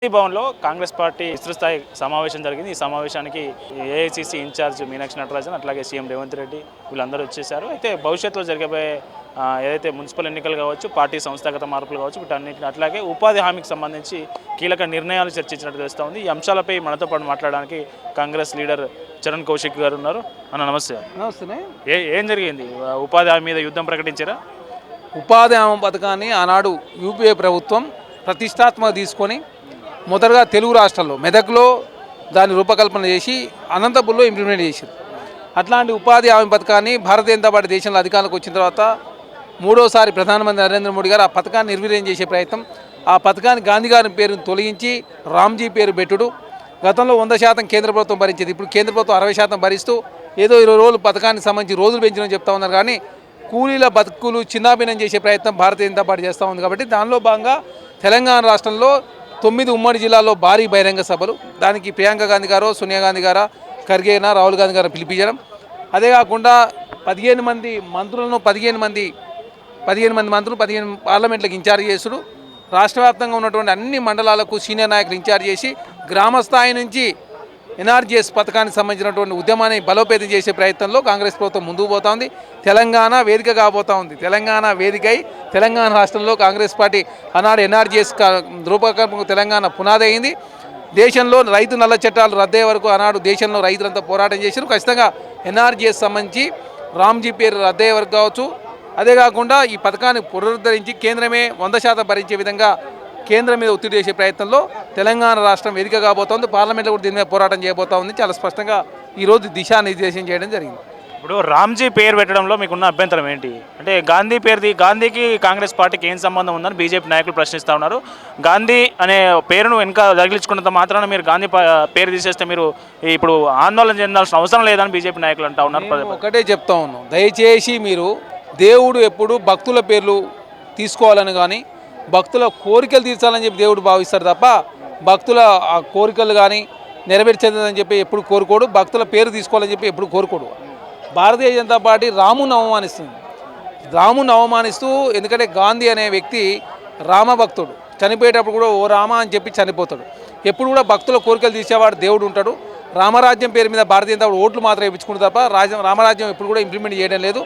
భవన్లో కాంగ్రెస్ పార్టీ విస్తృత స్థాయి సమావేశం జరిగింది. ఈ సమావేశానికి ఏఐసిసి ఇన్ఛార్జ్ మీనాక్షి నటరాజన్, అట్లాగే సీఎం రేవంత్ రెడ్డి వీళ్ళందరూ వచ్చేసారు. అయితే భవిష్యత్తులో జరగబోయే ఏదైతే మున్సిపల్ ఎన్నికలు కావచ్చు, పార్టీ సంస్థాగత మార్పులు కావచ్చు, వీటన్నిటిని అట్లాగే ఉపాధి హామీకి సంబంధించి కీలక నిర్ణయాలు చర్చించినట్టు తెలుస్తూ ఉంది. ఈ అంశాలపై మనతో పాటు మాట్లాడడానికి కాంగ్రెస్ లీడర్ చరణ్ కౌశిక్ గారు ఉన్నారు. అన్న నమస్తే. నమస్తే. ఏం జరిగింది? ఉపాధి హామీ మీద యుద్ధం ప్రకటించారా? ఉపాధి హామీ పథకాన్ని ఆనాడు యూపీఏ ప్రభుత్వం ప్రతిష్టాత్మక తీసుకొని మొదటగా తెలుగు రాష్ట్రాల్లో మెదక్లో దాన్ని రూపకల్పన చేసి అనంతపురంలో ఇంప్లిమెంట్ చేశారు. అట్లాంటి ఉపాధి హామీ పథకాన్ని భారతీయ జనతా పార్టీ దేశంలో అధికారంలోకి వచ్చిన తర్వాత మూడోసారి ప్రధానమంత్రి నరేంద్ర మోడీ గారు ఆ పథకాన్ని నిర్వీర్యం చేసే ప్రయత్నం, ఆ పథకాన్ని గాంధీ గారి పేరును తొలగించి రామ్జీ పేరు పెట్టుడు. గతంలో 100% కేంద్ర ప్రభుత్వం భరించేది, ఇప్పుడు కేంద్ర ప్రభుత్వం 60% భరిస్తూ ఏదో 20 రోజులు పథకానికి సంబంధించి రోజులు పెంచడం చెప్తా ఉన్నారు. కానీ కూలీల బతుకులు చిన్నాభిన్నం చేసే ప్రయత్నం భారతీయ జనతా పార్టీ చేస్తూ ఉంది. కాబట్టి దానిలో భాగంగా తెలంగాణ రాష్ట్రంలో 9 ఉమ్మడి జిల్లాల్లో భారీ బహిరంగ సభలు, దానికి ప్రియాంక గాంధీ గారు, సోనియా గాంధీ గారు, ఖర్గేనా, రాహుల్ గాంధీ గారు పిలిపించడం. అదే కాకుండా 15 మంది మంత్రులను 15 మంది మంత్రులు 15 పార్లమెంట్లకు ఇన్ఛార్జ్ చేసుడు, రాష్ట్ర వ్యాప్తంగా ఉన్నటువంటి అన్ని మండలాలకు సీనియర్ నాయకులు ఇన్ఛార్జ్ చేసి గ్రామ స్థాయి నుంచి ఎన్ఆర్జీఎస్ పథకానికి సంబంధించినటువంటి ఉద్యమాన్ని బలోపేతం చేసే ప్రయత్నంలో కాంగ్రెస్ ప్రభుత్వం ముందుకు పోతా ఉంది. తెలంగాణ వేదిక కాబోతా ఉంది. తెలంగాణ వేదికై తెలంగాణ రాష్ట్రంలో కాంగ్రెస్ పార్టీ ఆనాడు ఎన్ఆర్జీఎస్ రూపకల్పనకు తెలంగాణ పునాది అయింది. దేశంలో రైతు నల్ల చట్టాలు రద్దయ్యే వరకు ఆనాడు దేశంలో రైతులంతా పోరాటం చేశారు. ఖచ్చితంగా ఎన్ఆర్జీఎస్ సంబంధించి రామ్జీ పేరు రద్దయ్యే వరకు కావచ్చు. అదే కాకుండా ఈ పథకాన్ని పునరుద్ధరించి కేంద్రమే 100% భరించే విధంగా కేంద్రం మీద ఒత్తిడి చేసే ప్రయత్నంలో తెలంగాణ రాష్ట్రం వేదిక కాబోతోంది. పార్లమెంట్లో కూడా దీని మీద పోరాటం చేయబోతా ఉంది. చాలా స్పష్టంగా ఈరోజు దిశానిర్దేశం చేయడం జరిగింది. ఇప్పుడు రామ్జీ పేరు పెట్టడంలో మీకున్న అభ్యంతరం ఏంటి? అంటే గాంధీకి కాంగ్రెస్ పార్టీకి ఏం సంబంధం ఉందని బీజేపీ నాయకులు ప్రశ్నిస్తూ ఉన్నారు. గాంధీ అనే పేరును వెనుక తగిలించుకున్నంత మాత్రాన మీరు గాంధీ పేరు తీసేస్తే మీరు ఇప్పుడు ఆందోళన చెందాల్సిన అవసరం లేదని బీజేపీ నాయకులు అంటూ ఉన్నారు. ఒకటే చెప్తా ఉన్నాం, దయచేసి మీరు దేవుడు ఎప్పుడు భక్తుల పేర్లు తీసుకోవాలని కానీ భక్తుల కోరికలు తీర్చాలని చెప్పి దేవుడు భావిస్తారు తప్ప భక్తుల ఆ కోరికలు కానీ నెరవేర్చేదని చెప్పి ఎప్పుడు కోరుకోడు. భక్తుల పేరు తీసుకోవాలని చెప్పి ఎప్పుడు కోరుకోడు. భారతీయ జనతా పార్టీ రామును అవమానిస్తుంది. రామును అవమానిస్తూ, ఎందుకంటే గాంధీ అనే వ్యక్తి రామభక్తుడు, చనిపోయేటప్పుడు కూడా ఓ రామ అని చెప్పి చనిపోతాడు. ఎప్పుడు కూడా భక్తుల కోరికలు తీసేవాడు దేవుడు ఉంటాడు. రామరాజ్యం పేరు మీద భారతీయ జనతా పార్టీ ఓట్లు మాత్రం ఇప్పించుకుంటుంది తప్ప రామరాజ్యం ఎప్పుడు కూడా ఇంప్లిమెంట్ చేయడం లేదు.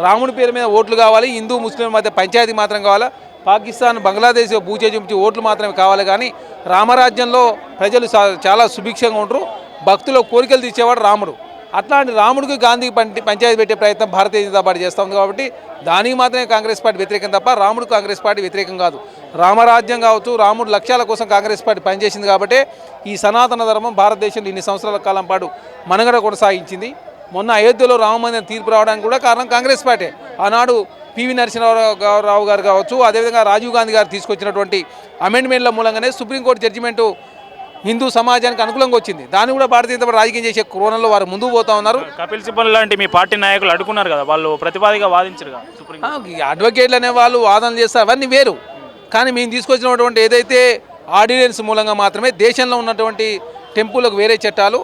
రాముడి పేరు మీద ఓట్లు కావాలి, హిందూ ముస్లింల మధ్య పంచాయతీ మాత్రం కావాలా, పాకిస్తాన్ బంగ్లాదేశ్ భూచే చూపించి ఓట్లు మాత్రమే కావాలి. కానీ రామరాజ్యంలో ప్రజలు చాలా సుభిక్షంగా ఉంటారు. భక్తుల కోరికలు తీసేవాడు రాముడు. అట్లాంటి రాముడికి గాంధీ పంచాయతీ పెట్టే ప్రయత్నం భారతీయ జనతా పార్టీ చేస్తూ ఉంది. కాబట్టి దానికి మాత్రమే కాంగ్రెస్ పార్టీ వ్యతిరేకం తప్ప రాముడు కాంగ్రెస్ పార్టీ వ్యతిరేకం కాదు. రామరాజ్యం కావచ్చు, రాముడు లక్ష్యాల కోసం కాంగ్రెస్ పార్టీ పనిచేసింది. కాబట్టి ఈ సనాతన ధర్మం భారతదేశంలో ఇన్ని సంవత్సరాల కాలం పాటు మనుగడ కొనసాగించింది. మొన్న అయోధ్యలో రామమందిరం తీర్పు రావడానికి కూడా కారణం కాంగ్రెస్ పార్టీ. ఆనాడు పివి నరసింహారావు గారు కావచ్చు, అదేవిధంగా రాజీవ్ గాంధీ గారు తీసుకొచ్చినటువంటి అమెండ్మెంట్ల మూలంగానే సుప్రీంకోర్టు జడ్జిమెంటు హిందూ సమాజానికి అనుకూలంగా వచ్చింది. దాన్ని కూడా భారతీయ జనతా పార్టీ రాజకీయం చేసే కోణంలో వారు ముందుకు పోతా ఉన్నారు. కపిల్ సిబల్ లాంటి మీ పార్టీ నాయకులు అడుగున్నారు కదా, వాళ్ళు ప్రతివాదిగా వాదించారు కదా. అడ్వకేట్లు అనే వాళ్ళు వాదనలు చేస్తారు, అవన్నీ వేరు. కానీ మేము తీసుకొచ్చినటువంటి ఏదైతే ఆర్డినెన్స్ మూలంగా మాత్రమే దేశంలో ఉన్నటువంటి టెంపుల్లకు వేరే చట్టాలు,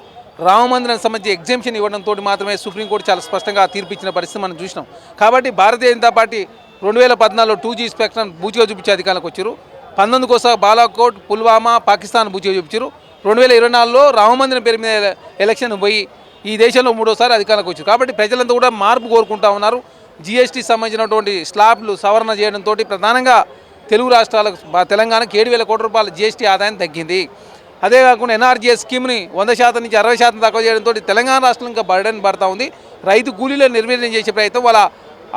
రామమందిరానికి సంబంధించి ఎగ్జామ్షన్ ఇవ్వడంతో మాత్రమే సుప్రీంకోర్టు చాలా స్పష్టంగా తీర్పిచ్చిన పరిస్థితి మనం చూసినాం. కాబట్టి Bharatiya Janata party 2014లో 2G spectrum బూచిగా చూపించే అధికారంలోకి వచ్చారు. 19 కోసం బాలాకోట్, పుల్వామా, పాకిస్తాన్ బూచిగా చూపించారు. 2024లో రామమందిరం పేరు మీద ఎలక్షన్ పోయి ఈ దేశంలో 3వసారి అధికారంలోకి వచ్చారు. కాబట్టి ప్రజలంతా కూడా మార్పు కోరుకుంటా ఉన్నారు. GST సంబంధించినటువంటి స్లాబ్లు సవరణ చేయడంతో ప్రధానంగా తెలుగు రాష్ట్రాలకు తెలంగాణకు 7,000 కోట్ల రూపాయల GST ఆదాయం తగ్గింది. అదే కాకుండా ఎన్ఆర్జీఎస్ స్కీమ్ని 100% నుంచి 60% తక్కువ చేయడంతో తెలంగాణ రాష్ట్రం ఇంకా బర్డెన్ పడతా ఉంది. రైతు కూలీలను నిర్వీర్యం చేసే ప్రయత్నం,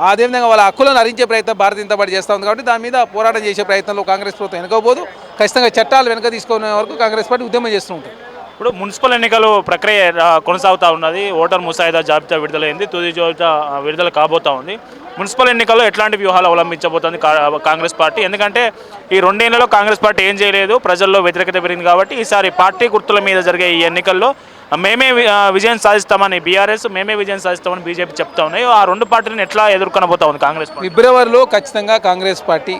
అదేవిధంగా వాళ్ళ హక్కులను హరించే ప్రయత్నం భారతీయ జనతా పార్టీ చేస్తూ ఉంది. కాబట్టి దాని మీద పోరాటం చేసే ప్రయత్నంలో కాంగ్రెస్ ప్రభుత్వం వెనుకపోదు. ఖచ్చితంగా చట్టాలు వెనక తీసుకునే వరకు కాంగ్రెస్ పార్టీ ఉద్యమం చేస్తూ ఉంటుంది. ఇప్పుడు మున్సిపల్ ఎన్నికలు ప్రక్రియ కొనసాగుతూ ఉన్నది. ఓటర్ ముసాయిదా జాబితా విడుదలైంది, తుది జాబితా విడుదల కాబోతా ఉంది. మున్సిపల్ ఎన్నికల్లో ఎట్లాంటి వ్యూహాలు అవలంబించబోతోంది కాంగ్రెస్ పార్టీ? ఎందుకంటే ఈ 2 ఏళ్లలో కాంగ్రెస్ పార్టీ ఏం చేయలేదు, ప్రజల్లో వ్యతిరేకత పెరిగింది. కాబట్టి ఈసారి పార్టీ గుర్తుల మీద జరిగే ఈ ఎన్నికల్లో మేమే విజయం సాధిస్తామని బీఆర్ఎస్, మేమే విజయం సాధిస్తామని బీజేపీ చెప్తా ఉన్నాయి. ఆ 2 పార్టీలను ఎట్లా ఎదుర్కొనబోతా ఉంది కాంగ్రెస్ పార్టీ? ఫిబ్రవరిలో ఖచ్చితంగా కాంగ్రెస్ పార్టీ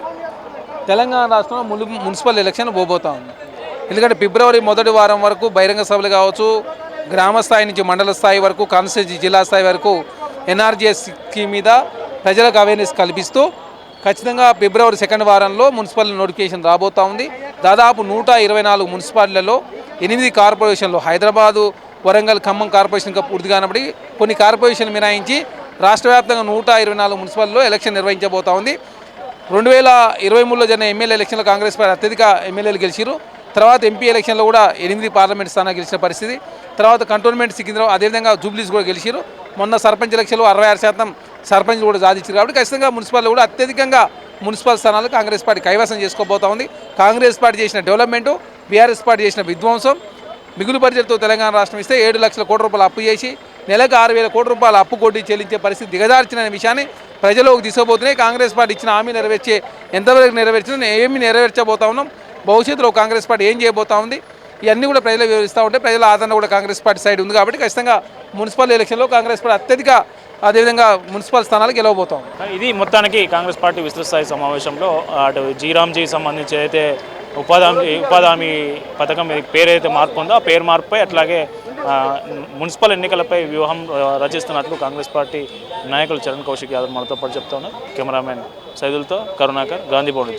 తెలంగాణ రాష్ట్రంలో మున్సిపల్ ఎలక్షన్ పోబోతా ఉంది. ఎందుకంటే ఫిబ్రవరి మొదటి వారం వరకు బహిరంగ సభలు కావచ్చు, గ్రామ స్థాయి నుంచి మండల స్థాయి వరకు, కాన్స్టిట్యూన్సీ జిల్లా స్థాయి వరకు ఎన్ఆర్జీఎస్ స్కీమ్ మీద ప్రజలకు అవేర్నెస్ కల్పిస్తూ ఖచ్చితంగా ఫిబ్రవరి 2వ వారంలో మున్సిపల్ నోటిఫికేషన్ రాబోతూ ఉంది. దాదాపు 124 మున్సిపాలిటీలలో 8 కార్పొరేషన్లు హైదరాబాదు, వరంగల్, ఖమ్మం కార్పొరేషన్గా పూర్తి కానప్పటికీ కొన్ని కార్పొరేషన్లు మినహాయించి రాష్ట్ర వ్యాప్తంగా 124 మున్సిపల్లో ఎలక్షన్ నిర్వహించబోతూ ఉంది. 2023లో జరిగిన ఎమ్మెల్యే ఎలక్షన్లో కాంగ్రెస్ పార్టీ అత్యధిక ఎమ్మెల్యేలు గెలిచారు. తర్వాత ఎంపీ ఎలక్షన్లో కూడా 8 పార్లమెంట్ స్థానాలు గెలిచిన పరిస్థితి. తర్వాత కంటోన్మెంట్ సికింద్రాబాద్, అదేవిధంగా జూబ్లీస్ కూడా గెలిచారు. మొన్న సర్పంచ్ ఎలక్షన్లో 66% సర్పంచ్లు కూడా సాధించారు. కాబట్టి ఖచ్చితంగా మున్సిపాల్లో కూడా అత్యధికంగా మున్సిపల్ స్థానాలు కాంగ్రెస్ పార్టీ కైవసం చేసుకోబోతా ఉంది. కాంగ్రెస్ పార్టీ చేసిన డెవలప్మెంటు, బీఆర్ఎస్ పార్టీ చేసిన విధ్వంసం, మిగులు బడ్జెట్తో తెలంగాణ రాష్ట్రం ఇస్తే 7 లక్షల కోట్ల రూపాయలు అప్పు చేసి నెలకు 6,000 కోట్ల రూపాయల అప్పు కొట్టి చెల్లించే పరిస్థితి దిగజార్చిన విషయాన్ని ప్రజలకు తీసుకోబోతున్నాయి. కాంగ్రెస్ పార్టీ ఇచ్చిన హామీ ఎంతవరకు నెరవేర్చినా ఏమి నెరవేర్చబోతా ఉన్నాం, భవిష్యత్తులో కాంగ్రెస్ పార్టీ ఏం చేయబోతా ఉంది, ఇవన్నీ కూడా ప్రజలకు వివరిస్తూ ఉంటే ప్రజల ఆదరణ కూడా కాంగ్రెస్ పార్టీ సైడ్ ఉంది. కాబట్టి ఖచ్చితంగా మున్సిపల్ ఎలక్షన్లో కాంగ్రెస్ పార్టీ అత్యధిక, అదేవిధంగా మున్సిపల్ స్థానాలు గెలవబోతాం. ఇది మొత్తానికి కాంగ్రెస్ పార్టీ విస్తృత స్థాయి సమావేశంలో అటు జీరామ్జీ సంబంధించి అయితే ఉపాధి హామీ పథకం పేరైతే మార్పు ఉందో ఆ పేరు మార్పుపై అట్లాగే మున్సిపల్ ఎన్నికలపై వ్యూహం రచిస్తున్నట్లు కాంగ్రెస్ పార్టీ నాయకులు చరణ్ కౌశిక్ యాదవ్ మనతో పాటు చెప్తా ఉన్నారు. కెమెరామెన్ సైదులతో కరుణాకర్, గాంధీ భవన్ నుంచి.